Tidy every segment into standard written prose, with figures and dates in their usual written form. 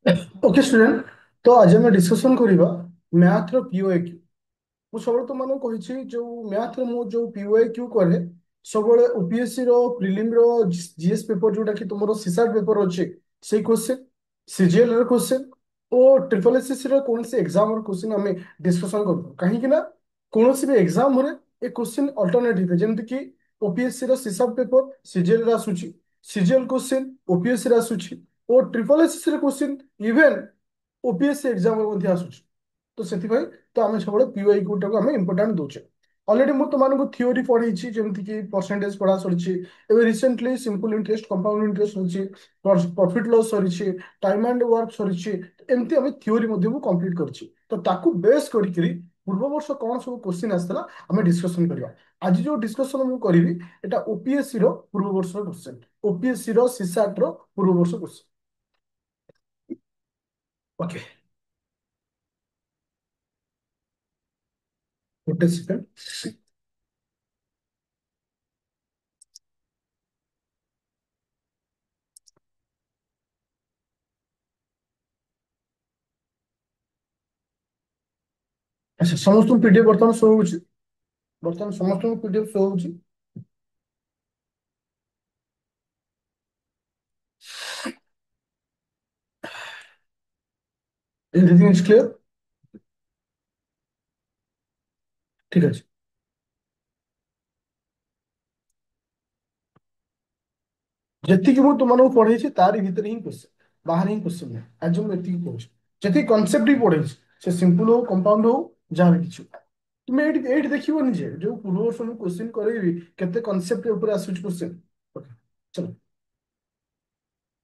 Okay student. तो आज आम डिस्कसन करवा मैथ रो पीओए क्यू। ମୁଁ ସବୁବେଳେ ତୁମମାନଙ୍କୁ କହିଛି ଯୋଉ ମ୍ୟାଥରେ ମୁଁ ଯୋଉ ପିଓଏ କ୍ୟୁ କରେ ସବୁବେଳେ ଓପିଏସସି ର ପ୍ରିଲିମ ର ଜିଏସ୍ ପେପର ଯୋଉଟା କି ତୁମର ସିସାଟ ପେପର ଅଛି ସେଇ କ୍ୱେଶ୍ଚନ, ସିଜିଏଲ ର କ୍ୱେଶ୍ଚନ ଓ ଟ୍ରିପଲ ଏସଏସସି ର କୌଣସି ଏକ୍ସାମ ର କ୍ୱେଶ୍ଚନ ଆମେ ଡିସ୍କସନ କରିବୁ। କାହିଁକି ନା କୌଣସି ବି ଏକ୍ସାମ ରେ ଏ କ୍ୱେଶ୍ଚନ ଅଲ୍ଟରନେଟ୍ ହେଇଥାଏ। ଯେମିତି କି ଓପିଏସସି ର ସିସାଟ ପେପର ସିଜିଏଲ ରେ ଆସୁଛି, ସିଜିଏଲ କ୍ୱେଶ୍ଚନ ଓପିଏସସି ରେ ଆସୁଛି ଓ ଟ୍ରିପଲ ଏସଏସସି ର କ୍ୱେଶ୍ଚନ ଇଭେନ୍ ଓପିଏସସି ଏକ୍ସାମ ରେ ମଧ୍ୟ ଆସୁଛି। ତ ସେଥିପାଇଁ ତ ଆମେ ସବୁବେଳେ ପିଓଆଇ ଟାକୁ ଆମେ ଇମ୍ପୋର୍ଟାଣ୍ଟ ଦଉଛେ। ଅଲରେଡି ମୁଁ ତୁମମାନଙ୍କୁ ଥିଓରି ପଢେଇଛି, ଯେମିତିକି ପରସେଣ୍ଟେଜ ପଢା ସରିଛି, ଏବେ recently simple interest, compound interest ସରିଛି, ପ୍ରଫିଟ ଲସ୍ ସରିଛି, ଟାଇମ ଆଣ୍ଡ ୱାର୍କ ସରିଛି। ଏମିତି ଆମେ ଥିଓରି ମଧ୍ୟ ମୁଁ କମ୍ପ୍ଲିଟ୍ କରିଛି। ତ ତାକୁ ବେସ୍ କରିକିରି ପୂର୍ବ ବର୍ଷ କଣ ସବୁ କ୍ୱେଶ୍ଚିନ୍ ଆସିଥିଲା ଆମେ ଡିସ୍କସନ କରିବା। ଆଜି ଯୋଉ ଡିସ୍କସନ ମୁଁ କରିବି ଏଟା ଓପିଏସସି ର ପୂର୍ବ ବର୍ଷର କ୍ୱେଶ୍ଚିନ୍, ଓପିଏସସି ର ସିସାଟ ର ପୂର୍ବ ବର୍ଷ କ୍ୱେଶ୍ଚିନ୍। ଓକେ, ଗୋଟେ ସେକେଣ୍ଡ। ଆଚ୍ଛା, ସମସ୍ତଙ୍କୁ ପିଡିଏଫ ବର୍ତ୍ତମାନ ଶୋ ହଉଛି? ବର୍ତ୍ତମାନ ସମସ୍ତଙ୍କୁ ପିଡିଏଫ ଶୋ ହଉଛି? Everything is clear? ଠିକ ଅଛି। ଯେତିକି ମୁଁ ତୁମମାନଙ୍କୁ ପଢେଇଛି ତାରି ଭିତରେ ହିଁ କ୍ୱେଶ୍ଚନ, ବାହାରେ ହିଁ କ୍ୱେଶ୍ଚନ ନାହିଁ। ଆଜି ମୁଁ ଏତିକି କହୁଛି, ଯେତିକି କନସେପ୍ଟ ହିଁ ପଢେଇଛି, ସେ ସିମ୍ପଲ ହଉ କମ୍ପାଉଣ୍ଡ ହଉ ଯାହା ବି କିଛି ହଉ। ତୁମେ ଏଇଠି ଏଇଠି ଦେଖିବନି ଯେ ଯୋଉ ପୂର୍ବ ବର୍ଷ ମୁଁ କ୍ୱେଶ୍ଚନ କରେଇବି କେତେ କନସେପ୍ଟ ଉପରେ ଆସୁଛି କ୍ୱେଶ୍ଚନ। ଓକେ, ଚलो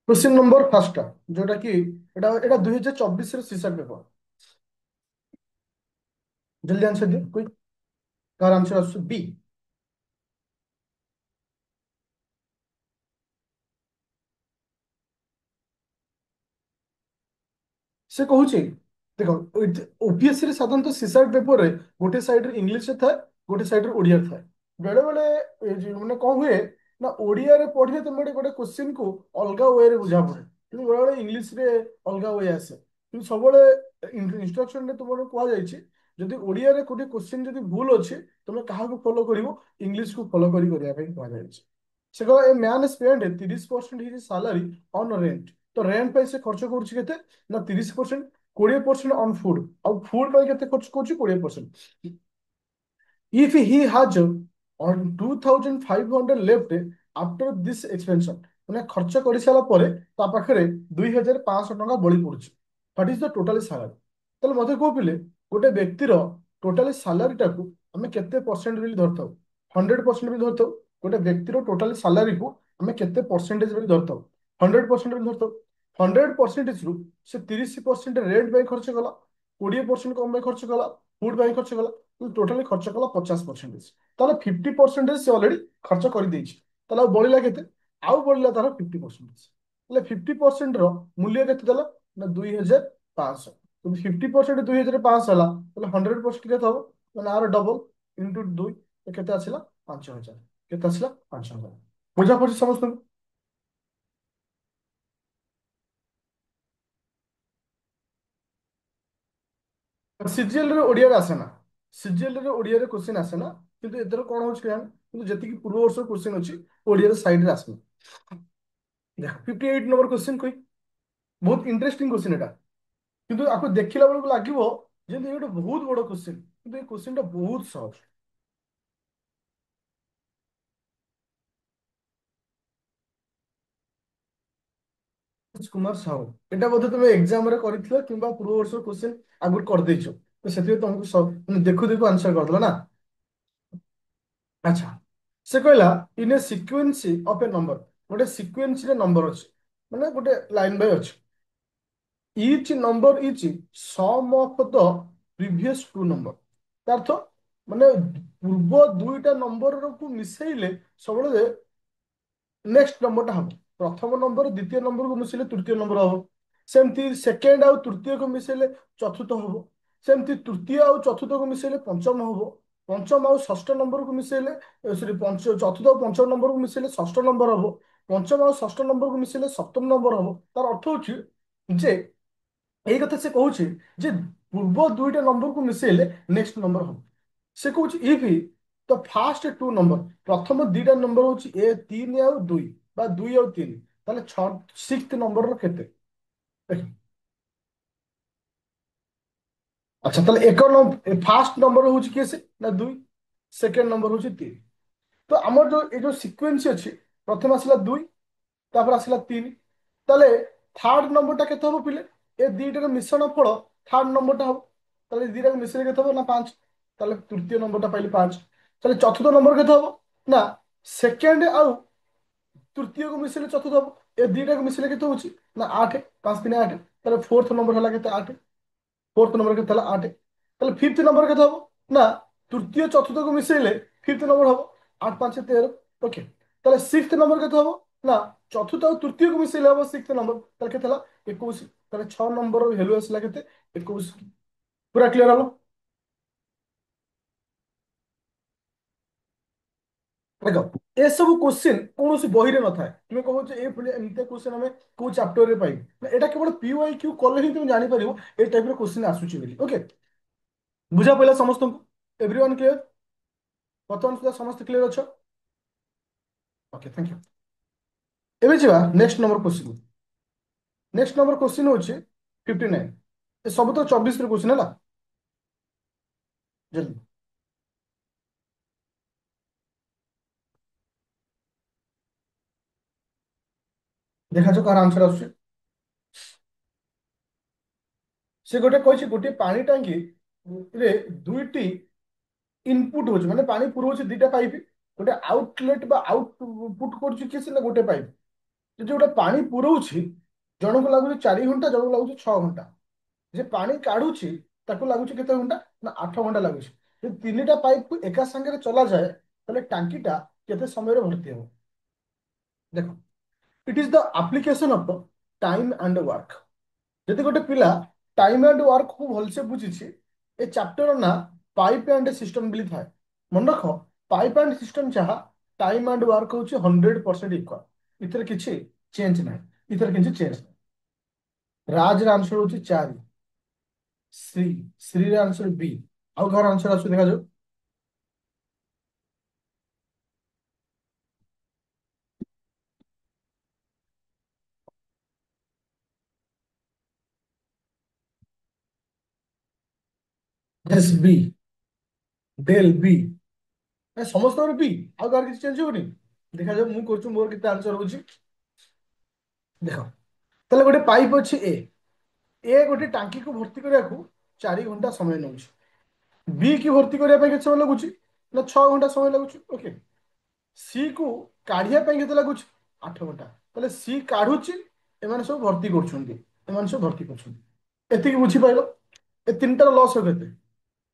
କ୍ୱେଶ୍ଚନ ନମ୍ବର ଫାର୍ଷ୍ଟ, ଯୋଉଟା କି ଏଟା ଏଟା 2024 ର ସିସାଟ ପେପର। ଜଲ୍ଦି ଆନ୍ସର ଦିଅ କୁଇକ୍। କାହାର ଆନ୍ସର ଆସୁଛି ବି? ସେ କହୁଛି ଦେଖ, ଓପିଏସସି ରେ ସାଧାରଣତଃ ସିସାଟ ପେପରରେ ଗୋଟେ ସାଇଡରେ ଇଂଲିଶରେ ଥାଏ, ଗୋଟେ ସାଇଡରେ ଓଡ଼ିଆରେ ଥାଏ। ବେଳେ ବେଳେ ମାନେ କଣ ହୁଏ ନା ଓଡ଼ିଆରେ ପଢିଲେ ତମେ ଗୋଟେ କ୍ୱେଶ୍ଚିନ୍ କୁ ଅଲଗା ୱେରେ ବୁଝା ପଡେ, କିନ୍ତୁ ବେଳେ ବେଳେ ଇଂଲିଶରେ ଅଲଗା ୱେ ଆସେ। କିନ୍ତୁ ସବୁବେଳେ ଇନଷ୍ଟ୍ରକ୍ସନରେ ତୁମର କୁହାଯାଇଛି ଯଦି ଓଡ଼ିଆରେ ଗୋଟେ କ୍ୱେଶ୍ଚିନ୍ ଯଦି ଭୁଲ ଅଛି ତମେ କାହାକୁ ଫଲୋ କରିବ? ଇଂଲିଶକୁ ଫଲୋ କରିବା ପାଇଁ କୁହାଯାଇଛି। ସେ କହିବ ଏ man spend 30% his salary on rent. ତ ରେଣ୍ଟ ପାଇଁ ସେ ଖର୍ଚ୍ଚ କରୁଛି କେତେ ନା 30%, 20% ଅନ୍ ଫୁଡ। ଆଉ ଫୁଡ ପାଇଁ କେତେ ଖର୍ଚ୍ଚ କରୁଛି? 20%। If he has on 2500 left after this expension, ମାନେ ଖର୍ଚ୍ଚ କରିସାରିଲା ପରେ ତା ପାଖରେ 2500 ଟଙ୍କା ବଳି ପଡୁଛି, what is the totally salary? ତାହେଲେ ମତେ କୁହ ପିଲେ, ଗୋଟେ ବ୍ୟକ୍ତିର ଟୋଟାଲି ସାଲାରୀଟାକୁ ଆମେ କେତେ ପରସେଣ୍ଟ ବୋଲି ଧରିଥାଉ? 100% ବି ଧରିଥାଉ। ଗୋଟେ ବ୍ୟକ୍ତିର ଟୋଟାଲି ସାଲାରୀକୁ ଆମେ କେତେ ପରସେଣ୍ଟେଜ ବୋଲି ଧରିଥାଉ? 100% ବୋଲି ଧରିଥାଉ। 100%ରୁ ସେ 30% ରେଣ୍ଟ ପାଇଁ ଖର୍ଚ୍ଚ କଲା, 20% କମ ପାଇଁ ଖର୍ଚ୍ଚ କଲା, ଫୁଡ ପାଇଁ ଖର୍ଚ୍ଚ କଲା, ଟୋଟାଲି ଖର୍ଚ୍ଚ କଲା 50%। ତାହେଲେ 50% ସେ ଅଲରେଡି ଖର୍ଚ୍ଚ କରିଦେଇଛି। ତାହେଲେ ଆଉ ବଳିଲା କେତେ? ଆଉ ବଳିଲା ତାର 50%। ହେଲେ 50% ର ମୂଲ୍ୟ କେତେ ଦେଲା ନା 2500। ଯଦି 50% 2500 ହେଲା ତାହେଲେ 100% କେତେ ହବ? ମାନେ ଆର ଡବଲ ଇଣ୍ଟୁ 2, କେତେ ଆସିଲା? 5000। କେତେ ଆସିଲା? 5000। ବୁଝା ପଡୁଛି ସମସ୍ତଙ୍କୁ? ସିଜିଏଲ ରେ ଓଡିଆରେ ଆସେ ନା, ସିଜିଏଲ ରେ ଓଡିଆରେ କ୍ୱେଶ୍ଚିନ୍ ଆସେ ନା। କିନ୍ତୁ ଏଥର କଣ ହଉଛି କେଜାଣି, କିନ୍ତୁ ଯେତିକି ପୂର୍ବ ବର୍ଷ କ୍ୱେଶ୍ଚିନ୍ ଅଛି ଓଡିଆରେ ସାଇଡରେ ଆସେନା। ଦେଖ 58 ନମ୍ବର କ୍ୱେଶ୍ଚିନ୍ କୁଇ, ବହୁତ ଇଣ୍ଟରେଷ୍ଟିଂ କ୍ୱେଶ୍ଚିନ୍ ଏଟା। କିନ୍ତୁ ଆକୁ ଦେଖିଲା ବେଳକୁ ଲାଗିବ ଯେମିତି ଗୋଟେ ବହୁତ ବଡ କ୍ୱେଶ୍ଚିନ୍, କିନ୍ତୁ ଏ କ୍ୱେଶ୍ଚିନ୍ ଟା ବହୁତ ସହଜ। କୁମାର ସାହୁ, ଏଟା ବୋଧେ ତମେ ଏକ୍ସାମ ରେ କରିଥିଲ କିମ୍ବା ପୂର୍ବ ବର୍ଷ କ୍ୱେଶ୍ଚିନ୍ ଆଗରୁ କରିଦେଇଛ, ତ ସେଥିପାଇଁ ତମକୁ ମାନେ ଦେଖୁ ଦେଖୁ ଆନ୍ସର କରିଦେଲ ନା। ଆଚ୍ଛା, ସେ କହିଲା in a sequence of a number, ଗୋଟେ ସିକ୍ୱେନ୍ସ ରେ ନମ୍ବର ଅଛି, ମାନେ ଗୋଟେ ଲାଇନ ବାଇ ଅଛି। Each number each sum of the previous two number. ତା ଅର୍ଥ ମାନେ ପୂର୍ବ ଦୁଇଟା ନମ୍ବରକୁ ମିଶେଇଲେ ସବୁବେଳେ ନେକ୍ସଟ ନମ୍ବରଟା ହବ। ପ୍ରଥମ ନମ୍ବର ଦ୍ୱିତୀୟ ନମ୍ବରକୁ ମିଶେଇଲେ ତୃତୀୟ ନମ୍ବର ହବ। ସେମିତି ସେକେଣ୍ଡ ଆଉ ତୃତୀୟକୁ ମିଶେଇଲେ ଚତୁର୍ଥ ହବ। ସେମିତି ତୃତୀୟ ଆଉ ଚତୁର୍ଥକୁ ମିଶେଇଲେ ପଞ୍ଚମ ହବ। ପଞ୍ଚମ ଆଉ ଷଷ୍ଠ ନମ୍ବରକୁ ମିଶେଇଲେ ସରି ଚତୁର୍ଥ ଆଉ ପଞ୍ଚମ ନମ୍ବରକୁ ମିଶେଇଲେ ଷଷ୍ଠ ନମ୍ବର ହବ। ପଞ୍ଚମ ଆଉ ଷଷ୍ଠ ନମ୍ବରକୁ ମିଶେଇଲେ ସପ୍ତମ ନମ୍ବର ହବ। ତାର ଅର୍ଥ ହଉଛି ଯେ ଏଇ କଥା ସେ କହୁଛି ଯେ ପୂର୍ବ ଦୁଇଟା ନମ୍ବରକୁ ମିଶେଇଲେ ନେକ୍ସଟ ନମ୍ବର ହବ। ସେ କହୁଛି if the first two number, ପ୍ରଥମ ଦିଟା ନମ୍ବର ହଉଛି ଏ ତିନି ଆଉ ଦୁଇ ବା ଦୁଇ ଆଉ ତିନି, ତାହେଲେ ସିକ୍ସ ନମ୍ବରର କେତେ? ଦେଖ, ଆଚ୍ଛା ତାହେଲେ ଫାଷ୍ଟ ନମ୍ବର ହଉଛି କିଏ ସେ ନା ଦୁଇ, ସେକେଣ୍ଡ ନମ୍ବର ହଉଛି ତିନି। ତ ଆମର ଯୋଉ ଏଇ ଯୋଉ ସିକ୍ୱେନ୍ସ ଅଛି, ପ୍ରଥମେ ଆସିଲା ଦୁଇ, ତାପରେ ଆସିଲା ତିନି, ତାହେଲେ ଥାର୍ଡ ନମ୍ବରଟା କେତେ ହବ ପିଲେ? ଏ ଦିଟାର ମିଶ୍ରଣ ଫଳ ଥାର୍ଡ ନମ୍ବରଟା ହବ। ତାହେଲେ ଏ ଦିଟାକୁ ମିଶେଇଲେ କେତେ ହବ ନା ପାଞ୍ଚ। ତାହେଲେ ତୃତୀୟ ନମ୍ବରଟା ପାଇଲି ପାଞ୍ଚ। ତାହେଲେ ଚତୁର୍ଥ ନମ୍ବର କେତେ ହବ ନା ସେକେଣ୍ଡ ଆଉ ତୃତୀୟକୁ ମିଶେଇଲେ ଚତୁର୍ଥ ହବ। ଏ ଦିଟାକୁ ମିଶେଇଲେ କେତେ ହଉଛି ନା ଆଠ, ପାଞ୍ଚ ତିନି ଆଠ। ତାହେଲେ ଫୋର୍ଥ ନମ୍ବର ହେଲା କେତେ? ଆଠ। ଫୋର୍ଥ ନମ୍ବର କେତେ ହେଲା? ଆଠ। ତାହେଲେ ଫିଫ୍ଥ ନମ୍ବର କେତେ ହବ ନା ତୃତୀୟ ଚତୁର୍ଥକୁ ମିଶେଇଲେ ଫିଫ୍ଥ ନମ୍ବର ହବ ଆଠ ପାଞ୍ଚ ତେର। ଓକେ, ତାହେଲେ ସିକ୍ସଥ ନମ୍ବର କେତେ ହବ ନା ଚତୁର୍ଥ ଆଉ ତୃତୀୟକୁ ମିଶେଇଲେ ହବ ସିକ୍ସଥ ନମ୍ବର। ତାହେଲେ କେତେ ହେଲା? 21। ତାହେଲେ ଛଅ ନମ୍ବର ଭ୍ୟାଲୁ ଆସିଲା କେତେ? 21। ପୁରା କ୍ଲିୟର ହବ? ଦେଖ, ଏସବୁ କୋଶ୍ଚିନ୍ କୌଣସି ବହିରେ ନଥାଏ। ତୁମେ କହୁଛ ଏମିତିଆ କୋଶ୍ଚିନ୍ ଆମେ କୋଉ ଚାପ୍ଟରରେ ପାଇବୁ ନା, ଏଇଟା କେବଳ PYQ କଲେ ହିଁ ତୁମେ ଜାଣିପାରିବ ଏଇ ଟାଇପର କୋଶ୍ଚିନ୍ ଆସୁଛି ବୋଲି। ଓକେ, ବୁଝା ପଇଲା ସମସ୍ତଙ୍କୁ? Everyone clear? ବର୍ତ୍ତମାନ ସୁଦ୍ଧା ସମସ୍ତେ କ୍ଲିୟର ଅଛ? Okay, thank you. ଏବେ ଯିବା next number question. Next number question ହଉଛି 59। ଏ ସବୁ ତ 24ର କୋଶ୍ଚିନ୍ ହେଲା। ଜଲ୍ଦି ଦେଖାଯାଉ କାହାର ଆନ୍ସର ଆସୁଛି। ସେ ଗୋଟେ କହିଛି ଗୋଟିଏ ପାଣି ଟାଙ୍କି ରେ ଦୁଇଟି ଇନପୁଟ ହଉଛି, ମାନେ ପାଣି ପୁରଉଛି ଦିଟା ପାଇପ, ଗୋଟେ ଆଉଟଲେଟ ବା ଆଉଟପୁଟ କରୁଛି କିଏ? ସିନା ଗୋଟେ ପାଇପ। ଯଦି ଗୋଟେ ପାଣି ପୁରଉଛି, ଜଣକୁ ଲାଗୁଛି 4 ଘଣ୍ଟା, ଜଣକୁ ଲାଗୁଛି 6 ଘଣ୍ଟା। ଯେ ପାଣି କାଢୁଛି ତାକୁ ଲାଗୁଛି କେତେ ଘଣ୍ଟା ନା 8 ଘଣ୍ଟା ଲାଗୁଛି। ଯଦି ତିନିଟା ପାଇପକୁ ଏକା ସାଙ୍ଗରେ ଚଲାଯାଏ ତାହେଲେ ଟାଙ୍କିଟା କେତେ ସମୟରେ ଭର୍ତ୍ତି ହେବ? ଦେଖ, ଇଟ୍ is the application of time and work. ଯଦି ଗୋଟେ ପିଲା ଟାଇମ ଆଣ୍ଡ ୱାର୍କ କୁ ଭଲସେ ବୁଝିଛି, ଏ ଚାପ୍ଟର ନା ପାଇପ ଆଣ୍ଡ ସିଷ୍ଟମ ବୋଲି ଥାଏ। ମନେ ରଖ, ପାଇପ ଆଣ୍ଡ ସିଷ୍ଟମ ଯାହା, ଟାଇମ ଆଣ୍ଡ ୱାର୍କ ହଉଛି 100% ଇକ୍ୱାଲ। ଏଥିରେ କିଛି ଚେଞ୍ଜ ନାହିଁ, ଏଥିରେ କିଛି ଚେଞ୍ଜ ନାହିଁ। ରାଜର ଆନ୍ସର ହଉଛି 4। ଶ୍ରୀ ଶ୍ରୀର ଆନ୍ସର B। ଆଉ କାହାର ଆନ୍ସର ଆସୁ ଦେଖାଯାଉ। ଏସ୍ B, ଡେଲ B। ସମସ୍ତଙ୍କର B, ଆଉ କାହାର କିଛି ଚେଞ୍ଜ ହବନି? ଦେଖାଯାଉ ମୁଁ କରୁଛୁ ମୋର କେତେ ଆନ୍ସର ହଉଛି। ଦେଖ, ତାହେଲେ ଗୋଟେ ପାଇପ ଅଛି ଏ। ଏ ଗୋଟେ ଟାଙ୍କିକୁ ଭର୍ତ୍ତି କରିବାକୁ 4 ଘଣ୍ଟା ସମୟ ନେଉଛି। ବି କି ଭର୍ତ୍ତି କରିବା ପାଇଁ କେତେ ସମୟ ଲାଗୁଛି ନା 6 ଘଣ୍ଟା ସମୟ ଲାଗୁଛି। ଓକେ, ସି କୁ କାଢିବା ପାଇଁ କେତେ ଲାଗୁଛି? 8 ଘଣ୍ଟା। ତାହେଲେ ସି କାଢୁଛି, ଏମାନେ ସବୁ ଭର୍ତ୍ତି କରୁଛନ୍ତି, ଏମାନେ ସବୁ ଭର୍ତ୍ତି କରୁଛନ୍ତି। ଏତିକି ବୁଝିପାରିଲ? ଏ ତିନିଟାର ଲସ୍ କେତେ?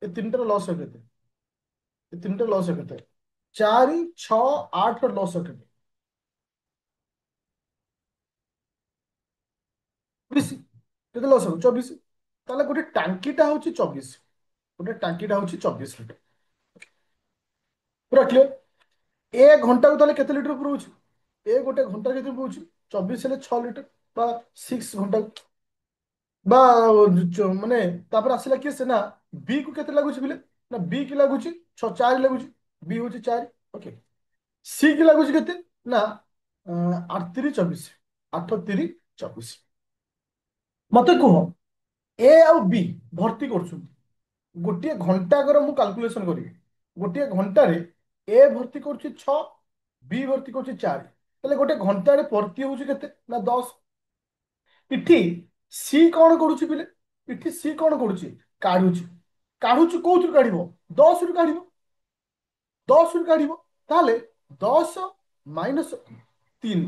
ଏ ତିନିଟାର ଲସ୍ କେତେ? ଏ ତିନିଟାର ଲସ୍ କେତେ? 4 6 8 ର ଲସ୍ କେତେ? 24। କେତେ ଲସ୍ ହବ? 24। ତାହେଲେ ଗୋଟେ ଟାଙ୍କିଟା ହଉଛି 24, ଗୋଟେ ଟାଙ୍କିଟା ହଉଛି 24 ଲିଟର। ପୁରା କ୍ଲିୟର? ଏ ଘଣ୍ଟାକୁ ତାହେଲେ କେତେ ଲିଟର ପୁରଉଛି? ଏ ଗୋଟେ ଘଣ୍ଟା କେତେ ପୁରଉଛି? 24 ହେଲେ 6 ଲିଟର ବା 6 ଘଣ୍ଟା ବା ମାନେ ତାପରେ ଆସିଲା କିଏ ସେ ନା ବି କୁ କେତେ ଲାଗୁଛି ପିଲେ ନା ବି କି ଲାଗୁଛି 4 ଲାଗୁଛି। ବି ହଉଛି 4। ଓକେ, ସି କି ଲାଗୁଛି କେତେ ନା 8 3 24, 8 3 24। ମତେ କୁହ, ଏ ଆଉ ବି ଭର୍ତ୍ତି କରୁଛନ୍ତି ଗୋଟିଏ ଘଣ୍ଟାକର, ମୁଁ କାଲକୁଲେସନ କରିବି। ଗୋଟିଏ ଘଣ୍ଟାରେ ଏ ଭର୍ତ୍ତି କରୁଛି 6, ବି ଭର୍ତ୍ତି କରୁଛି 4। ତାହେଲେ ଗୋଟେ ଘଣ୍ଟାରେ ଭର୍ତ୍ତି ହଉଛି କେତେ ନା 10। ଏଠି ସି କଣ କରୁଛି ପିଲେ? ଏଠି ସି କଣ କରୁଛି? କାଢୁଛି। କାଢୁଛି କୋଉଥିରୁ କାଢିବ? 10ରୁ କାଢିବ। 10ରୁ କାଢିବ। ତାହେଲେ 10 -3।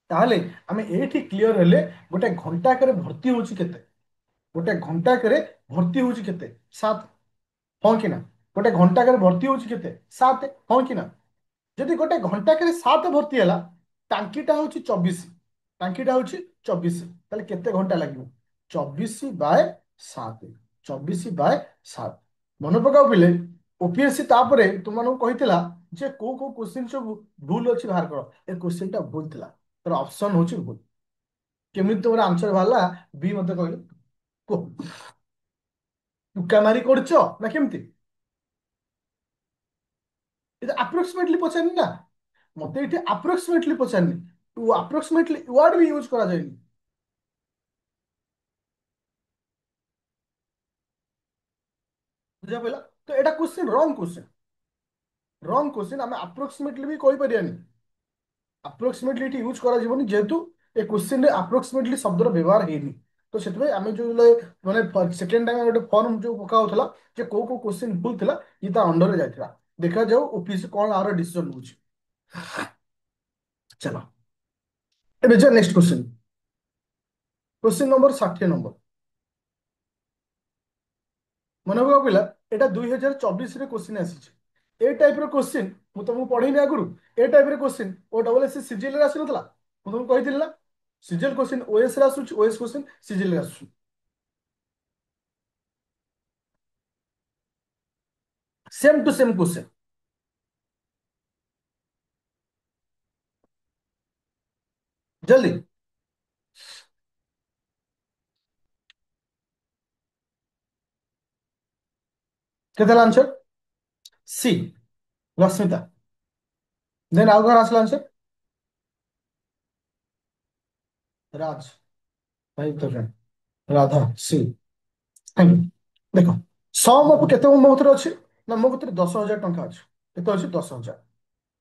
ତାହେଲେ ଆମେ ଏଇଠି କ୍ଲିୟର ହେଲେ ଗୋଟେ ଘଣ୍ଟାକରେ ଭର୍ତ୍ତି ହଉଛି କେତେ? ଗୋଟେ ଘଣ୍ଟାକରେ ଭର୍ତ୍ତି ହଉଛି କେତେ? 7। ହଁ କି ନା? ଗୋଟେ ଘଣ୍ଟାକରେ ଭର୍ତ୍ତି ହଉଛି କେତେ? 7। ହଁ କି ନା? ଯଦି ଗୋଟେ ଘଣ୍ଟାକରେ 7 ଭର୍ତ୍ତି ହେଲା, ଟାଙ୍କିଟା ହଉଛି 24। ଟାଙ୍କିଟା ହଉଛି 24, ତାହେଲେ କେତେ ଘଣ୍ଟା ଲାଗିବ? 24/7। 24/7। ମନେ ପକାଉ ପିଲେ, OPSC ତାପରେ ତୁମମାନଙ୍କୁ କହିଥିଲା ଯେ କୋଉ କୋଉ କୋଶ୍ଚିନ୍ ସବୁ ଭୁଲ ଅଛି ବାହାର କର। ଏ କୋଶ୍ଚିନ୍ ଟା ଭୁଲ ଥିଲା, ତାର ଅପସନ ହଉଛି ଭୁଲ। କେମିତି ତମର ଆନ୍ସର ବାହାରିଲା ବି ମତେ କହିଲ? କୁହ। ଟୁକା ମାରି କରୁଛ ନା କେମିତି? এটা ଆପ୍ରୋକ୍ସିମେଟଲି ପଚାରିନି ନା, ମତେ ଏଠି ଆପ୍ରୋକ୍ସିମେଟଲି ପଚାରିନି, ଆପ୍ରୋକ୍ସିମେଟଲି ୱାର୍ଡ ବି ୟୁଜ କରାଯାଇନି। ବୁଝା ପଇଲା? ତ ଏଇଟା କ୍ୱେଶ୍ଚିନ୍ ରଙ୍ଗ କ୍ୱେଶ୍ଚିନ୍, ରଙ୍ଗ କ୍ୱେଶ୍ଚିନ୍। ଆମେ ଆପ୍ରୋକ୍ସିମେଟଲି ବି କହିପାରିବାନି, ଆପ୍ରୋକ୍ସିମେଟଲି ଏଠି ୟୁଜ କରାଯିବନି, ଯେହେତୁ ଏ କ୍ୱେଶ୍ଚିନ୍ ରେ ଆପ୍ରୋକ୍ସିମେଟଲି ଶବ୍ଦର ବ୍ୟବହାର ହେଇନି। ତ ସେଥିପାଇଁ ଆମେ ଯୋଉ ମାନେ ସେକେଣ୍ଡ ଟାଇମ ଗୋଟେ ଫର୍ମ ଯୋଉ ପକା ହଉଥିଲା ଯେ କୋଉ କୋଉ କ୍ୱେଶ୍ଚିନ୍ ଭୁଲ ଥିଲା, ଇଏ ତା ଅଣ୍ଡରରେ ଯାଇଥିଲା। ଦେଖାଯାଉ ଓପିଏସସି କଣ ଆର ଡିସିଜନ ନଉଛି। ଚାଲ ଏବେ ଯା next question, question number 60 number. ମନେ ପକାଅ ପିଲା, ଏଇଟା 2024 ରେ କ୍ୱେଶ୍ଚିନ୍ ଆସିଛି। ଏ ଟାଇପ ର କ୍ୱେଶ୍ଚିନ୍ ମୁଁ ତମକୁ ପଢେଇନି ଆଗରୁ। ଏ ଟାଇପ ର କ୍ୱେଶ୍ଚିନ୍ ଓ ଡବଲ ଏସ ସିଜିଏଲ ରେ ଆସିନଥିଲା, ମୁଁ ତମକୁ କହିଥିଲି ନା। ସିଜିଏଲ କ୍ୱେଶ୍ଚିନ୍ ଓଏସ ରେ ଆସୁଛି, ଓଏସ କ୍ୱେଶ୍ଚିନ୍ ସିଜିଏଲ ରେ ଆସୁଛି। Same to same question. जल्दी। କେତେ ହେଲା ଆନ୍ସର? सी, ରଶ୍ମିତା। ଦେନ୍ ଆଉ କଣ ଆସିଲା answer? Raj, 5,000। Radha, C. Thank you. ଦେଖ, ସମ ଅଫ୍ କେତେ ମୋ କତିରେ ଅଛି? ନା ମୋ କତିରେ 10,000 ଟଙ୍କା ଅଛି। କେତେ ଅଛି? 10,000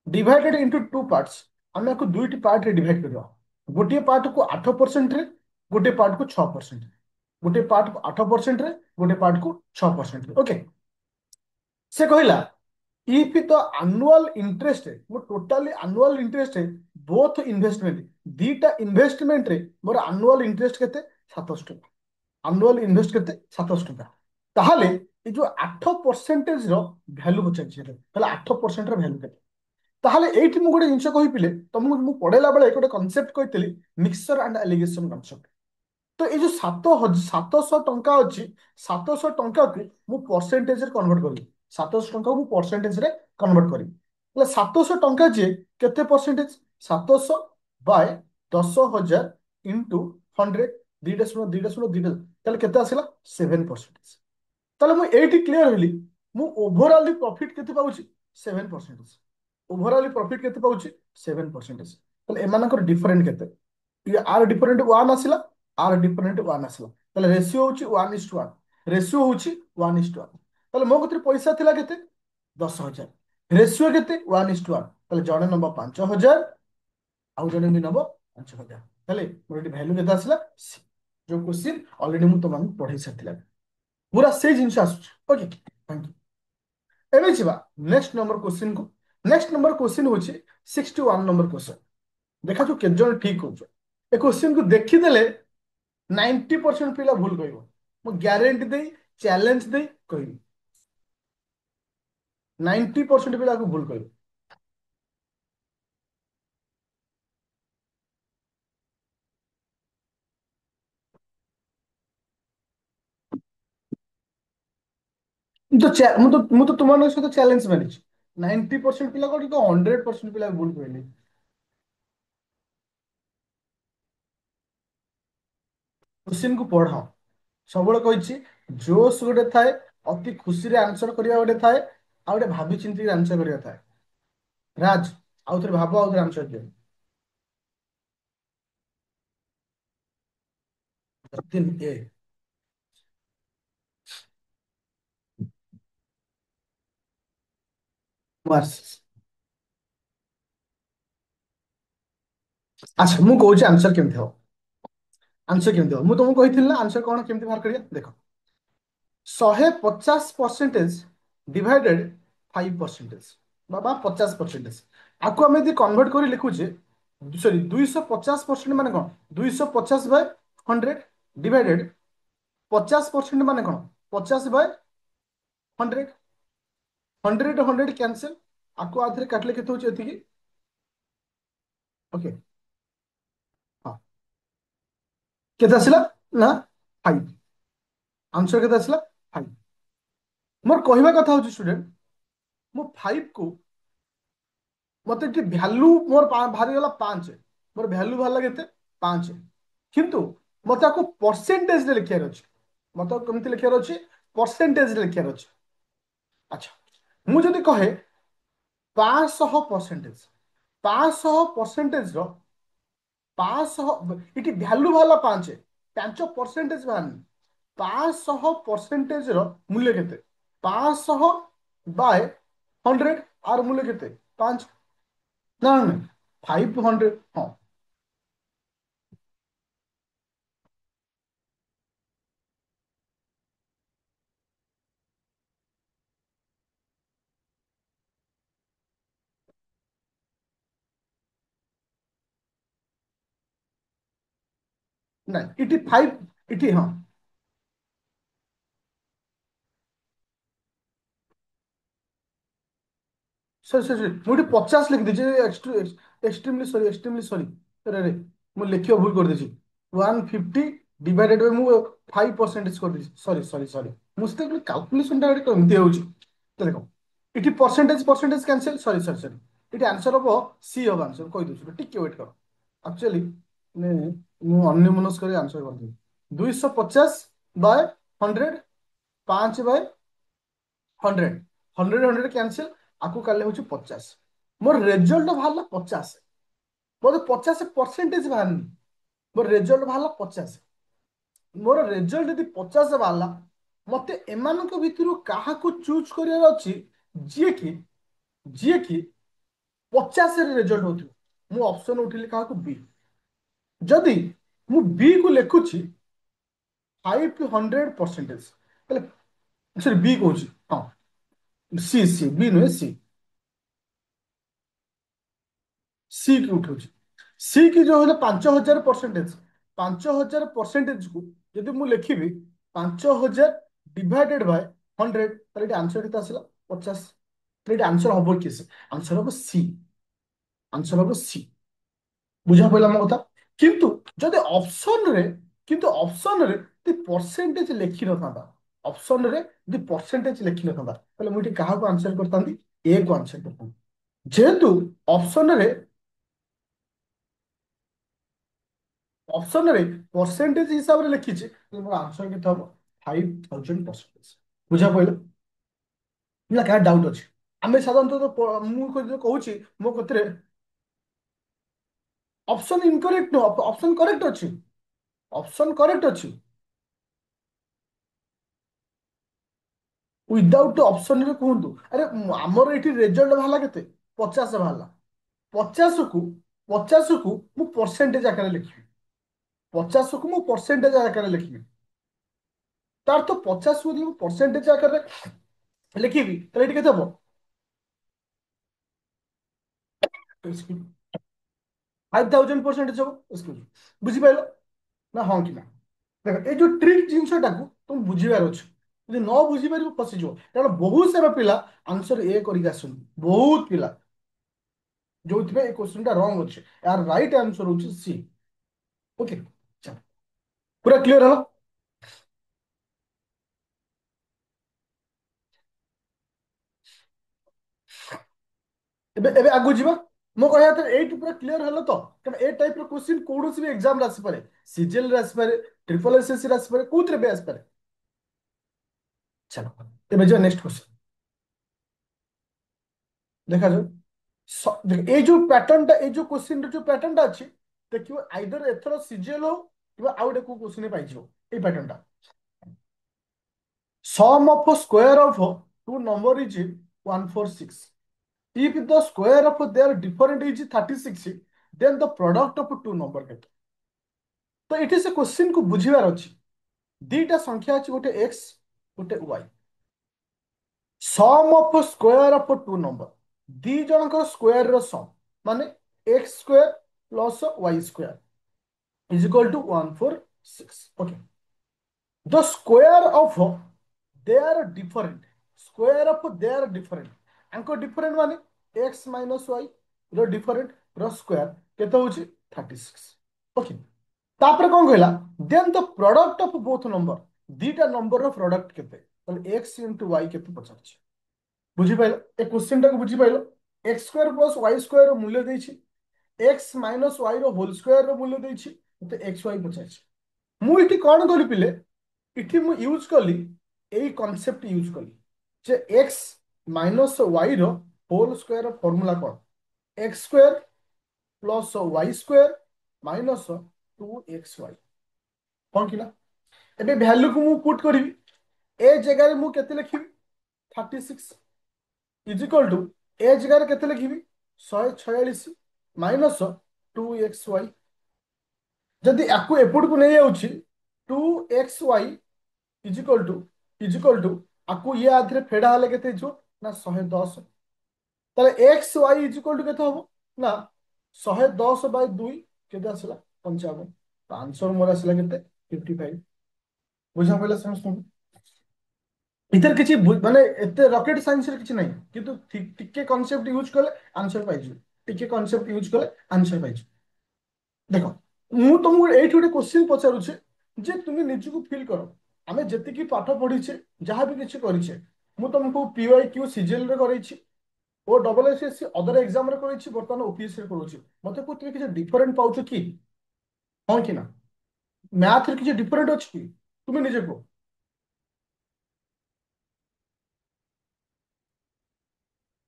ଡିଭାଇଡେଡ୍ ଇଣ୍ଟୁ ଟୁ ପାର୍ଟସ୍। ଆମେ ଆକୁ ଦୁଇଟି ପାର୍ଟରେ ଡିଭାଇଡ୍ କରିବା। ଗୋଟିଏ ପାର୍ଟକୁ 8%ରେ, ଗୋଟିଏ ପାର୍ଟକୁ 6%। ଗୋଟିଏ ପାର୍ଟକୁ 8%ରେ, ଗୋଟିଏ ପାର୍ଟକୁ 6%। ଓକେ। ସେ କହିଲା if the annual interest rate, ମୋ totally annual interest rate both investment, ଦିଟା ଇନଭେଷ୍ଟମେଣ୍ଟ ରେ ମୋର annual interest କେତେ? 700 ଟଙ୍କା। annual invest କେତେ? 700 ଟଙ୍କା। ତାହେଲେ ଏ ଯୋଉ 8% ର ଭ୍ୟାଲୁ ପଚାରିଛି, ତାହେଲେ 8% ର ଭ୍ୟାଲୁ କେତେ? ତାହେଲେ ଏଇଠି ମୁଁ ଗୋଟେ ଜିନିଷ କହିଥିଲେ ତମକୁ, ମୁଁ ପଢେଇଲା ବେଳେ ଗୋଟେ କନସେପ୍ଟ କହିଥିଲି, ମିକ୍ସଚର ଆଣ୍ଡ ଆଲିଗେସନ କନସେପ୍ଟ। ତ ଏଇ ଯୋଉ 700 ଟଙ୍କା ଅଛି, 700 ଟଙ୍କାକୁ ମୁଁ ପରସେଣ୍ଟେଜରେ କନଭର୍ଟ କରିବି। 700 ଟଙ୍କାକୁ ମୁଁ ପରସେଣ୍ଟେଜରେ କନଭର୍ଟ କରିବି। ହେଲେ 700 ଟଙ୍କା ଯିଏ କେତେ ପରସେଣ୍ଟେଜ? 700/10,000 ଇଣ୍ଟୁ 100, ଦିଟା ଶୂନ ଦିଟା ଶୂନ ଦିଟା, ତାହେଲେ କେତେ ଆସିଲା? 7%। ତାହେଲେ ମୁଁ ଏଇଠି କ୍ଲିୟର ହେଲି, ମୁଁ ଓଭରଅଲି ପ୍ରଫିଟ କେତେ ପାଉଛି? 7%। ଓଭରଅଲି ପ୍ରଫିଟ କେତେ ପାଉଛି? 7%। ତାହେଲେ ଏମାନଙ୍କର ଡିଫରେଣ୍ଟ କେତେ? ଆର ଡିଫରେଣ୍ଟ 1 ଆସିଲା, ଆର ଡିଫରେଣ୍ଟ 1 ଆସିଲା। ତାହେଲେ ରେସିଓ ହଉଛି 1:1, ରେସିଓ ହଉଛି 1:1। ତାହେଲେ ମୋ କତିରେ ପଇସା ଥିଲା କେତେ? 10,000। ରେସିଓ କେତେ? 1:1। ତାହେଲେ ଜଣେ ନବ 5,000, ଆଉ ଜଣେ ବି ନବ 5,000। ତାହେଲେ ମୋର ଏଠି ଭ୍ୟାଲୁ କେତେ ଆସିଲା? C। ଯୋଉ କ୍ୱେଶ୍ଚିନ୍ ଅଲରେଡି ମୁଁ ତମମାନଙ୍କୁ ପଢେଇ ସାରିଥିଲା, ପୁରା ସେଇ ଜିନିଷ ଆସୁଛି। Okay, thank you. ଏବେ ଯିବା ନେକ୍ସଟ ନମ୍ବର କ୍ୱେଶ୍ଚିନ୍ କୁ। ନେକ୍ସଟ ନମ୍ବର କ୍ୱେଶ୍ଚିନ୍ ହଉଛି 61 ନମ୍ବର କ୍ୱେଶ୍ଚିନ୍। ଦେଖାଯାଉ କେତେ ଜଣ ଠିକ କହୁଛ। ଏ କ୍ୱେଶ୍ଚିନ୍ କୁ ଦେଖିଦେଲେ 90% ପିଲା ଭୁଲ କହିବ, ମୁଁ ଗ୍ୟାରେଣ୍ଟି ଦେଇ, ଚ୍ୟାଲେଞ୍ଜ ଦେଇ କହିବି। 90% ପିଲାକୁ ଭୁଲ କହିବ। ମୁଁ ତ ତୁମମାନଙ୍କ ସହିତ ଚ୍ୟାଲେଞ୍ଜ ମାରିଛି। 90% ପିଲା କଣ, 100% ପିଲା ଭୁଲ କହିଲେ। କ୍ୱେଶ୍ଚିନ୍ କୁ ପଢ। ସବୁବେଳେ କହିଛି, ଜୋସ୍ ଗୋଟେ ଥାଏ, ଅତି ଖୁସିରେ ଆନ୍ସର କରିବା ଗୋଟେ ଥାଏ, ଆଉ ଗୋଟେ ଭାବି ଚିନ୍ତିକି ଆନ୍ସର କରିବା ଥାଏ। ରାଜ, ଆଉ ଥରେ ଭାବ, ଆଉ ଥରେ ଆନ୍ସର ଦିଅ। ଯତୀନ ଏ। ମାର୍ସ। ଆଚ୍ଛା, ମୁଁ କହୁଛି ଆନ୍ସର କେମିତି ହବ। ଆନ୍ସର କେମିତି ହବ, ମୁଁ ତମକୁ କହିଥିଲି ନା ଆନ୍ସର କଣ କେମିତି ବାହାର କରିବା। ଦେଖ, 150% ଡିଭାଇଡେଡ୍ 5%, ବା 50%। ଆକୁ ଆମେ ଯଦି କନଭର୍ଟ କରି ଲେଖୁଛେ, ସରି, 250% ମାନେ କଣ? 250/100 ଡିଭାଇଡେଡ୍ 50% ମାନେ କଣ? 50/100। 100 କ୍ୟାନସେଲ, ଆକୁ ଆଉଥରେ କାଟିଲେ କେତେ ହଉଛି? ଏତିକି। ଓକେ, ହଁ। କେତେ ଆସିଲା? ନା 5। ଆନ୍ସର କେତେ ଆସିଲା? 5। ମୋର କହିବା କଥା ହଉଛି ଷ୍ଟୁଡେଣ୍ଟ, ମୁଁ 5 କୁ, ମତେ ଟିକେ ଭ୍ୟାଲୁ ମୋର ବାହାରିଗଲା 5। ମୋର ଭ୍ୟାଲୁ ବାହାରିଲା କେତେ? 5। କିନ୍ତୁ ମତେ ଆକୁ परसेंटेज ରେ लिखार ଅଛି। ମତେ ଆକୁ କେମିତି लिखार ଅଛି? परसेंटेज ରେ लिखार ଅଛି। ଆଚ୍ଛା ମୁଁ ଯଦି କହେ 500%, 500% ର 500 ଏଠି ଭ୍ୟାଲୁ ବାହାରିଲା 5, 5% ବାହାରିନି। 500% ର ମୂଲ୍ୟ କେତେ? 500 ବାय 100, ଆର ମୂଲ୍ୟ କେତେ? 5। ନା ନା 500, ହଁ। ନାଇଁ ଏଠି 5, ଏଠି ହଁ। ସରି ସରି ସରି ମୁଁ ଏଠି 50 ଲେଖିଦେଇଛି। ଏକ୍ସଟ୍ରିମଲି ସରି, ଏକ୍ସଟ୍ରିମଲି ସରି। ରେ ମୁଁ ଲେଖିବା ଭୁଲ କରିଦେଇଛି। 150 ଡିଭାଇଡେଡ୍ ବାଇ ମୁଁ 5% କରିଦେଇଛି। ସରି ସରି ସରି ମୁଁ ସେତେବେଳେ କାଲକୁଲେସନଟା ଏଠି କେମିତି ହେଉଛି ତ ଦେଖ। ଏଠି ପରସେଣ୍ଟେଜ ପରସେଣ୍ଟେଜ କ୍ୟାନସେଲ। ସରି ସରି ସରି ଏଠି ଆନ୍ସର ହବ ସି ହବ। ଆନ୍ସର କହିଦେଉଛି, ଟିକେ ୱେଟ୍ କର। ଆକ୍ଚୁଆଲି ମୁଁ ଅନ୍ୟମନସ୍କ କରି ଆନ୍ସର କରିଦେବି। 250 ବାय 100, 5 ବାय 100, 100 କ୍ୟାନସେଲ। ଆକୁ କାଲି ହଉଛି 50। ମୋର ରେଜଲ୍ଟ ବାହାରିଲା 50। ମୋର 50% ବାହାରିନି। ମୋର ରେଜଲ୍ଟ ବାହାରିଲା 50। ମୋର ରେଜଲ୍ଟ ଯଦି 50 ବାହାରିଲା, ମତେ ଏମାନଙ୍କ ଭିତରୁ କାହାକୁ ଚୁଜ୍ କରିବାର ଅଛି ଯିଏକି ଯିଏକି 50ରେ ରେଜଲ୍ଟ ହଉଥିବ। ମୁଁ ଅପସନ ଉଠିଲି କାହାକୁ? ବି। ଯଦି ମୁଁ ବି କୁ ଲେଖୁଛି 500%, ତାହେଲେ ସରି ବି କହୁଛି, ହଁ ସି ସି ବି ନୁହେଁ ସି। ସି କି ଉଠୁଛି। ସି କି ଯୋଉ ହେଲେ 5000%। 5000% କୁ ଯଦି ମୁଁ ଲେଖିବି 5000 ଡିଭାଇଡେଡ୍ ବାଇ 100, ତାହେଲେ ଏଠି ଆନ୍ସର କେତେ ଆସିଲା? 50। ତାହେଲେ ଏଠି ଆନ୍ସର ହବ କି? ଆନ୍ସର ହବ ସି। ଆନ୍ସର ହବ ସି। ବୁଝା ପଡ଼ିଲା ମୋ କଥା? କିନ୍ତୁ ଯଦି ଅପସନରେ କିନ୍ତୁ ଅପସନରେ ଯଦି ପରସେଣ୍ଟେଜ ଲେଖିନଥାନ୍ତା, ଅପସନରେ ଯଦି ପରସେଣ୍ଟେଜ ଲେଖିନଥାନ୍ତା, ତାହେଲେ ମୁଁ ଏଠି କାହାକୁ ଆନ୍ସର କରିଥାନ୍ତି? ଏ କୁ ଆନ୍ସର କରିଥାନ୍ତି। ଯେହେତୁ ଅପସନରେ ଅପସନରେ ପରସେଣ୍ଟେଜ ହିସାବରେ ଲେଖିଛି, ତାହେଲେ ମୋର ଆନ୍ସର କେତେ ହବ? 5000%। ବୁଝା ପଡ଼ିଲା ନା? କାହାର ଡାଉଟ୍ ଅଛି? ଆମେ ସାଧାରଣତଃ ମୁଁ କହୁଛି ମୋ କତିରେ ଅପସନ ଇନକରେକ୍ଟ ନୁହଁ, ଅପସନ କରେକ୍ଟ ଅଛି। ଅପସନ କରେକ୍ଟ ଅଛି। ୱିଦାଉଟ୍ ଅପସନରେ କୁହନ୍ତୁ। ଆରେ ଆମର ଏଠି ରେଜଲ୍ଟ ବାହାରିଲା କେତେ? 50 ବାହାରିଲା। 50କୁ 50କୁ ମୁଁ ପରସେଣ୍ଟେଜ ଆକାରରେ ଲେଖିବି। 50କୁ ମୁଁ ପରସେଣ୍ଟେଜ ଆକାରରେ ଲେଖିବି। ତାର ତ 50କୁ ଯଦି ମୁଁ ପରସେଣ୍ଟେଜ ଆକାରରେ ଲେଖିବି, ତାହେଲେ ଏଠି କେତେ ହବ? 5000% ହବ। ବୁଝିପାରିଲ ନା? ହଁ କି ନା? ଦେଖ ଏଇ ଯୋଉ ଟ୍ରିକ୍ ଜିନିଷଟାକୁ ତମେ ବୁଝିବାର ଅଛି। ଯଦି ନ ବୁଝିପାରିବ ଫସିଯିବ। କାରଣ ବହୁତ ସାରା ପିଲା ଆନ୍ସର ଏ କରିକି ଆସନ୍ତି, ବହୁତ ପିଲା। ଯୋଉଥିପାଇଁ এই କୋଶ୍ଚିନ୍ଟା ରଙ୍ଗ ଅଛି। ଏହାର ରାଇଟ୍ ଆନ୍ସର ହଉଛି ସି। ଓକେ, ପୁରା କ୍ଲିୟର ହେଲା? ଏବେ ଏବେ ଆଗକୁ ଯିବା। ମୋ କହିବା କଥା ଏଇଠୁ ପୁରା କ୍ଲିୟର ହେଲା ତ? କାରଣ ଏ ଟାଇପ ର କୋଶ୍ଚିନ୍ କୌଣସି ବି ଏକ୍ସାମ ରେ ଆସିପାରେ। ସିଜିଏଲ ରେ ଆସିପାରେ, ଟ୍ରିପଲ ଏସଏସସି ରେ ଆସିପାରେ, କୋଉଥିରେ ବି ଆସିପାରେ। ଚାଲ ଏବେ ଯିବା ନେକ୍ସଟ କୋଶ୍ଚିନ୍। ଦେଖାଯାଉ। ଏଇ ଯୋଉ ପ୍ୟାଟର୍ନଟା, ଏଇ ଯୋଉ କୋଶ୍ଚିନ୍ ର ଯୋଉ ପ୍ୟାଟର୍ନଟା ଅଛି, ଦେଖିବ ଆଇଦର ଏଥର ସିଜିଏଲ ହଉ କିମ୍ବା ଆଉ ଗୋଟେ କୋଉ କୋଶ୍ଚିନ୍ ପାଇଯିବ ଏଇ ପ୍ୟାଟର୍ନଟା। Sum of a square of two number is 146. If the square of their different is 36, then the product of two number କେତେ? ତ ଏଠି ସେ କୋଶ୍ଚିନ୍ କୁ ବୁଝିବାର ଅଛି। ଦିଟା ସଂଖ୍ୟା ଅଛି, ଗୋଟେ x ଗୋଟେ y। Sum of square of two number, ଦି ଜଣଙ୍କର ସ୍କୋୟାର ର ସମ୍, ମାନେ x square plus y square is equal to 146। Okay, the square of their different, square of their different, ଆଙ୍କ ଡିଫରେଣ୍ଟ ମାନେ x ମାଇନସ୍ y ର different ର square କେତେ ହଉଛି? 36। ଓକେ, ତାପରେ କଣ କହିଲା? Then the product of both number, ଦିଟା ନମ୍ବରର ପ୍ରଡକ୍ଟ କେତେ? ତାହେଲେ x ଇଣ୍ଟୁ y କେତେ ପଚାରୁଛି। ବୁଝିପାରିଲ? ଏ କ୍ୱେଶ୍ଚିନ୍ ଟାକୁ ବୁଝିପାରିଲ? x square plus y square ର ମୂଲ୍ୟ ଦେଇଛି, x ମାଇନସ୍ y ର ହୋଲ ସ୍କୋୟାର ର ମୂଲ୍ୟ ଦେଇଛି, मते एक्स वाई पचार मु इटी कौन करी पिले इटी मु यूज कली एई कॉन्सेप्ट यूज कली जे एक्स माइनस वाई रो होल स्क्वायर फॉर्मूला कौन X square plus Y square minus 2xy कौन कि ना एबे वैल्यू को मु पुट करी ए जगह मु केते लिखिबी 36 इज इक्वल टू ए जगह केते लिखिबी 146 माइनस 2xy जदि याकू एपट को नहीं जाउछि 2xy इज इक्वल टू आकु ये आधरे फेडा हले केते जो ना 110 ताले X Y is equal to केते हबो ना 110 बाय 2 केते आसला 55 तो आंसर मोर आसला केते 55 बुझा पइला समस्त इधर किछि माने एते रॉकेट साइंस रे किछि नहीं किंतु टिके कांसेप्ट यूज करले आंसर पाइजु टिके कांसेप्ट यूज करले आंसर पाइजु देखो मु तुमको एठी गोटे क्वेश्चन पचारुछे जे तुम निजको फील करो आमे जेतिकी पाठ पढिछे जहाँ भी किछि करिछे मु तुमको पीवाई क्यू सीजीएल रे करैछि ओ डबल एसएससी अदर एग्जाम रे करैछि वर्तमान ओपीएससी रे करूछि मते को तुम किछि डिफरेंट पाउछ कि हां कि ना मैथ रे किछि डिफरेंट अछि कि तुम निजे को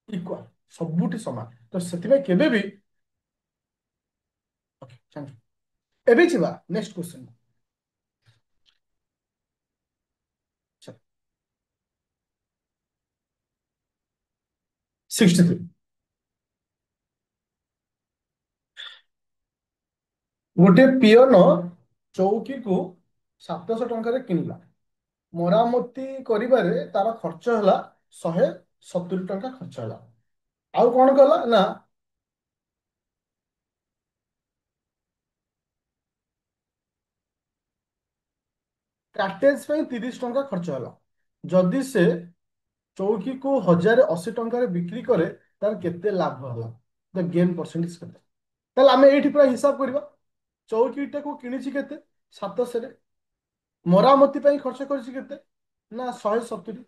इक्वल सबुटी समान तो सेतिबे केबे भी ओके थैंक यू एबे छिबा नेक्स्ट क्वेश्चन 63 गोटे पियन चौकी को 700 टंका किଣିଲା ମରାମତି କରିବାରେ ତାର ଖର୍ଚ୍ଚ ହେଲା 170 ଟଙ୍କା ଖର୍ଚ୍ଚ ହେଲା ଆଉ କଣ କଲା ନା କାଟେଜ ପାଇଁ 30 ଟଙ୍କା ଖର୍ଚ୍ଚ ହେଲା ଯଦି ସେ ଚୌକି କୁ 1080 ଟଙ୍କାରେ ବିକ୍ରି କରେ ତାର କେତେ ଲାଭ ହେଲା ଦ ଗେନ୍ ପରସେଣ୍ଟେଜ କେତେ ତାହେଲେ ଆମେ ଏଇଠି ପୁରା ହିସାବ କରିବା ଚୌକିଟାକୁ କିଣିଛି କେତେ 700 ରେ ମରାମତି ପାଇଁ ଖର୍ଚ୍ଚ କରିଛି କେତେ ନା 170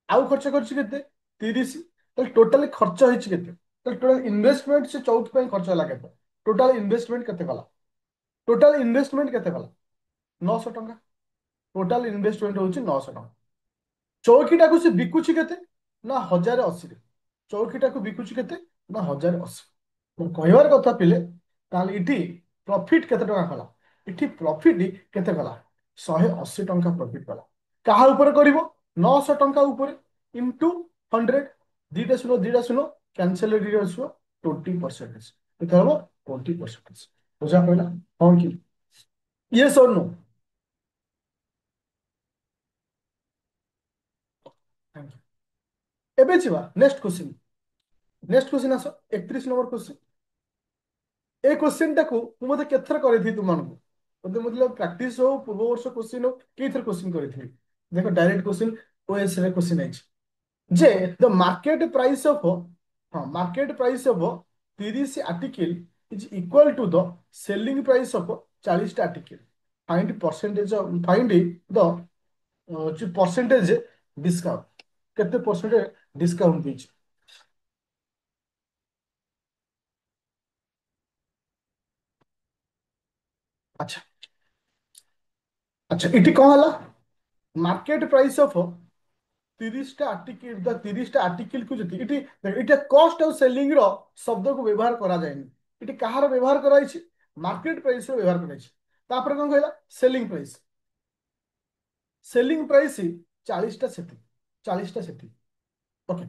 ଆଉ ଖର୍ଚ୍ଚ କରିଛି କେତେ 30 ତାହେଲେ ଟୋଟାଲି ଖର୍ଚ୍ଚ ହେଇଛି କେତେ ତାହେଲେ ଟୋଟାଲ ଇନଭେଷ୍ଟମେଣ୍ଟ ସେ ଚୌକି ପାଇଁ ଖର୍ଚ୍ଚ ହେଲା କେତେ ଟୋଟାଲ ଇନଭେଷ୍ଟମେଣ୍ଟ କେତେ କଲା ଟୋଟାଲ ଇନଭେଷ୍ଟମେଣ୍ଟ କେତେ କଲା 900 ଟଙ୍କା ଟୋଟାଲ ଇନଭେଷ୍ଟମେଣ୍ଟ ହଉଛି 900 ଟଙ୍କା ଚୌକିଟାକୁ ସେ ବିକୁଛି କେତେ ନା 1080 ଚୌକିଟାକୁ ବିକୁଛି କେତେ ନା 1080 ମୁଁ କହିବାର କଥା ପିଲେ ତାହେଲେ ଏଠି ପ୍ରଫିଟ କେତେ ଟଙ୍କା କଲା ଏଠି ପ୍ରଫିଟ କେତେ କଲା 180 ଟଙ୍କା ପ୍ରଫିଟ କଲା କାହା ଉପରେ କରିବ 900 ଟଙ୍କା ଉପରେ ଇଣ୍ଟୁ 100 ଦିଟା ଶୂନ କ୍ୟାନସେଲ ହେଇକି ଆସିବ 20% କେତେ ହବ 20% ବୁଝା ପଇଲା ହଁ କି ୟେସ୍ ଅର୍ नो ଏବେ ଯିବା ନେକ୍ସଟ क्वेश्चन ଆସ 31 नंबर क्वेश्चन ए क्वेश्चन टाकू ମୁଁ ମତେ କେଥର କରିଥିଲି ତୁମମାନଙ୍କୁ ମତେ मतलब ପ୍ରାକ୍ଟିସ हो ପୂର୍ବ ବର୍ଷ क्वेश्चन हो କେଇଥର क्वेश्चन କରିଥିଲି ଦେଖ डायरेक्ट क्वेश्चन ओएस रे क्वेश्चन आइछ जे द मार्केट प्राइस ऑफ हाँ market price of 30 article is equal to the selling price of 40 article find percentage find the जो परसेंटेज डिस्काउंट केते परसेंटेज डिस्काउंट दीछ अच्छा अच्छा इटी कौन हला मार्केट प्राइस ऑफ 30टा आर्टिकल को जति इटी इटा कॉस्ट और सेलिंग रो शब्द को व्यवहार करा जायनि इटी कहार व्यवहार कराइछि मार्केट प्राइस रो व्यवहार कराइछि तापर कोन कहला सेलिंग प्राइस 40टा सेति 40टा सेति ओके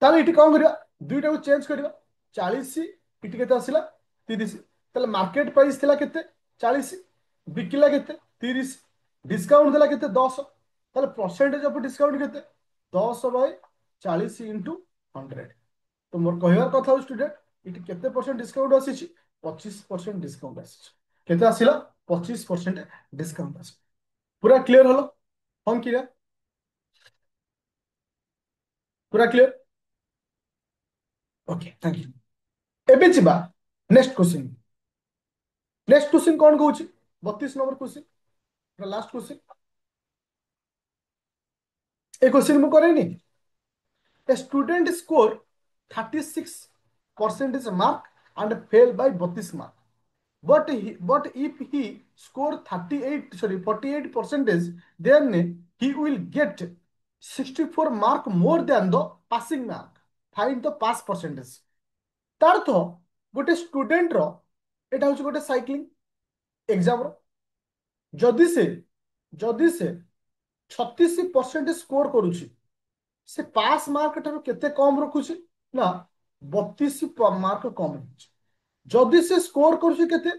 ताले इटी कोन करिया दुईटा को चेंज करिया 40 इटी केते आसिला 30 ताले मार्केट प्राइस थिला केते 40 बिकिला केते 30 डिस्काउंट देला केते 10 ताले परसेंटेज ऑफ डिस्काउंट केते 10 बाय 40 इंटू 100 तो मोर कहवार कथा हो स्टूडेंट इटी केते परसेंट डिस्काउंट आसी 25% डिस्काउंट आसी केते आसिला 25% डिस्काउंट आसी पूरा क्लियर हलो हम कि पूरा क्लियर ओके थैंक यू एबे जिबा नेक्स्ट क्वेश्चन कौन कहूँ 32 नंबर क्वेश्चन लास्ट क्वेश्चन ए क्वेश्चन मु करेनी a student score 36 percentage mark and fail by 32 mark. But if he score 38, sorry, 48 percentage, then he will get 64 mark more than the passing mark. Find the pass percentage. तार अर्थ गोटे student रो एटा हूँ गोटे cycling exam रो जदि से जदि से 36% score करुछि से पास mark ठाରୁ केते कम रखुछि ना 32 मार्क कम रखुछि जदि से स्कोर करुछि केते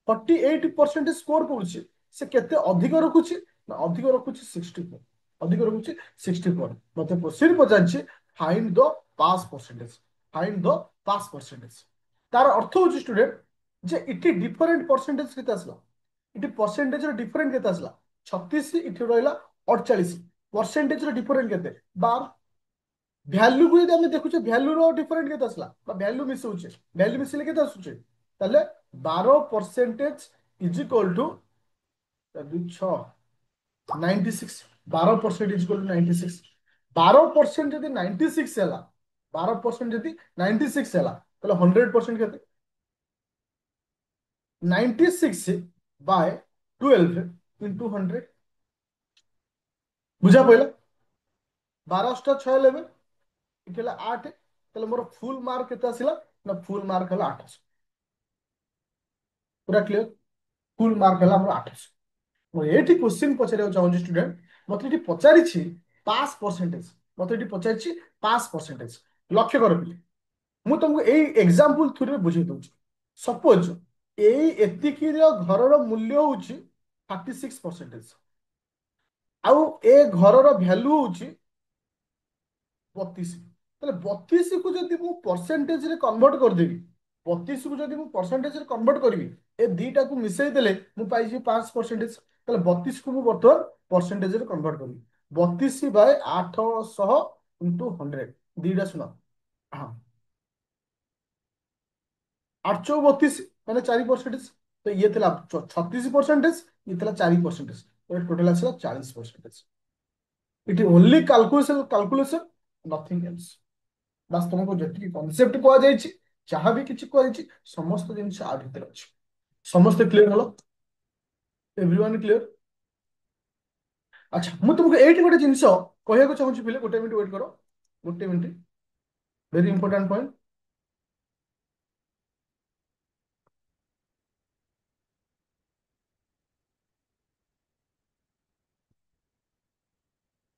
48% स्कोर करुछि से केते अधिक रखुछि ना अधिक रखुछि 64 अधिक रखुछि 64 मते क्वेश्चन पचाछि find the pass percentage find the pass percentage तार अर्थ होछि स्टूडेंट जे इति डिफरेंट परसेंटेज केते आसला इति परसेंटेज रो डिफरेंट केते आसला 36 इति रहला 48 परसेंटेज रो डिफरेंट केते 12 भ्यालु को यदि आम देखुचे भ्यालु रो डिफरेंट केते आसला बा भ्यालु मिसौचे भ्यालु मिसले केते आसुचे ताले 12% is equal to 96 12% is equal to 96 12% यदि 96 हैला 12% यदि 96 हैला ताले 100% केते 96 बाय 12 इंटू 100 बुझा पइला 12 6 11 इकेला 8 ताले मोर फुल मार्क केते आसिला ना फुल मार्क हला 800 पूरा क्लियर फुल मार्क हला मोर 800 ମୁଁ ଏଠି କ୍ୱେଶ୍ଚିନ୍ ପଚାରିବାକୁ ଚାହୁଁଛି ଷ୍ଟୁଡେଣ୍ଟ ମତେ ଏଠି ପଚାରିଛି ପାସ୍ ପରସେଣ୍ଟେଜ ମତେ ଏଠି ପଚାରିଛି ପାସ୍ ପରସେଣ୍ଟେଜ ଲକ୍ଷ୍ୟ କର ପିଲେ ମୁଁ ତମକୁ ଏଇ ଏକ୍ସାମ୍ପଲ ଥ୍ରୁରେ ବୁଝେଇ ଦଉଛି ସପୋଜ ଏଇ ଏତିକିର ଘରର ମୂଲ୍ୟ ହଉଛି 36% ଆଉ ଏ ଘରର ଭ୍ୟାଲୁ ହଉଛି 32 ତାହେଲେ 32 କୁ ଯଦି ମୁଁ ପରସେଣ୍ଟେଜରେ କନଭର୍ଟ କରିଦେବି 32 କୁ ଯଦି ମୁଁ ପରସେଣ୍ଟେଜରେ କନଭର୍ଟ କରିବି ଏ ଦିଟାକୁ ମିଶେଇ ଦେଲେ ମୁଁ ପାଇଯିବି 5%। ତାହେଲେ 32 କୁ ମୁଁ ବର୍ତ୍ତମାନ ପରସେଣ୍ଟେଜରେ କନଭର୍ଟ କରିବି 32 ବାय 800 ଇଣ୍ଟୁ 100 ଦିଟା ଶୁଣ ହଁ 832 ମାନେ 4% तो ये थिला 36% ये थिला 4% टोटल आसला 40%। It only calculation calculation nothing else बास तुमको जति कॉन्सेप्ट को जाइछि जहां भी किछि को जाइछि समस्त जिंस आ भीतर अछि समस्त क्लियर हलो एवरीवन क्लियर। अच्छा मु तुमको एठी गोटे जिंस कहया को चाहूछि पिले गोटे मिनिट वेट करो गोटे मिनिट वेरी इंपोर्टेंट पॉइंट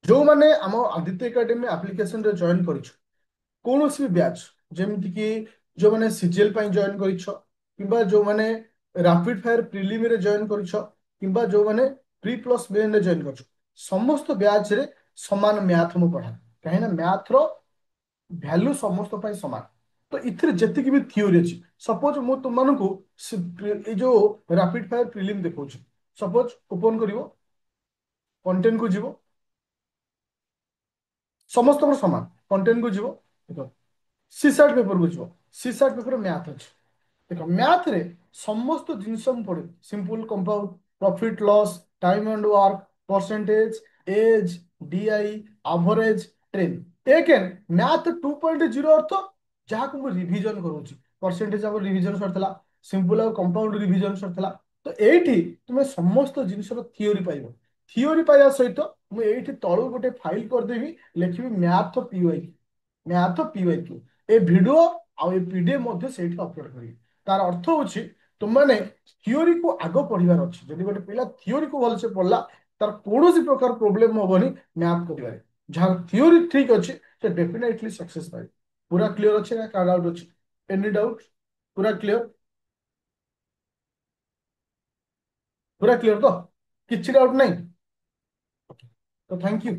जो माने हम आदित्य एकेडमी एप्लिकेशन रे जॉइन करिछु कौनसी भी ब्याच जेମିତି कि जो माने सीजीएल ପାଇଁ ଜଏନ୍ କରିଛ କିମ୍ବା जो माने रैपिड फायर प्रिलिम रे जॉइन କରିଛ किंबा जो माने प्री प्लस मेन रे जॉइन କରିଛ समस्त ब्याच रे समान मैथ मु पढ़ा कहीं ना मैथ रो वैल्यू समस्त ପାଇଁ समान तो इथिरे जेतिक भी थियोरी अछि सपोज मु तुम मानकु ए जो रैपिड फायर प्रिलिम देखौछि सपोज ओपन करिवो कंटेंट को जीवो समस्त को समान कंटेंट को जीवो देखो सीसार्ट पेपर को जीवो सीसार्ट पेपर मैथ अछि देखो मैथ रे समस्त जिनस पड़े simple compound profit loss time and work percentage age DI average trend एकेन मैथ 2.0 अर्थ जहाँ को रिवीजन करूची परसेंटेज आम रिवीजन सरतला सिंपल और कंपाउंड रिवीजन सरतला तो एठी तुमे समस्त जिनसर थियोरी पाइबो थियोरी पाइबा सहित मु एठी तळु गोटे फाइल कर देबी लेखिबी मैथ पीवाई मैथ पीवाई ए भिडियो आउ ए पीडीएफ मध्य सेठी अपलोड करी तार अर्थ होची तुम माने थियोरी को आगो पढ़िबार अछि जदि गोटे पिला थियोरी को भलसे पढ़ला तार कोनोसी प्रकार प्रॉब्लम होबनी मैथ करिबारे जहाँ थियोरी ठीक अछि से डेफिनेटली सक्सेस पाइ पूरा क्लियर अछि ना का डाउट अछि एनी डाउट पूरा क्लियर पूरा क्लियर तो किछि डाउट नहीं तो थैंक यू।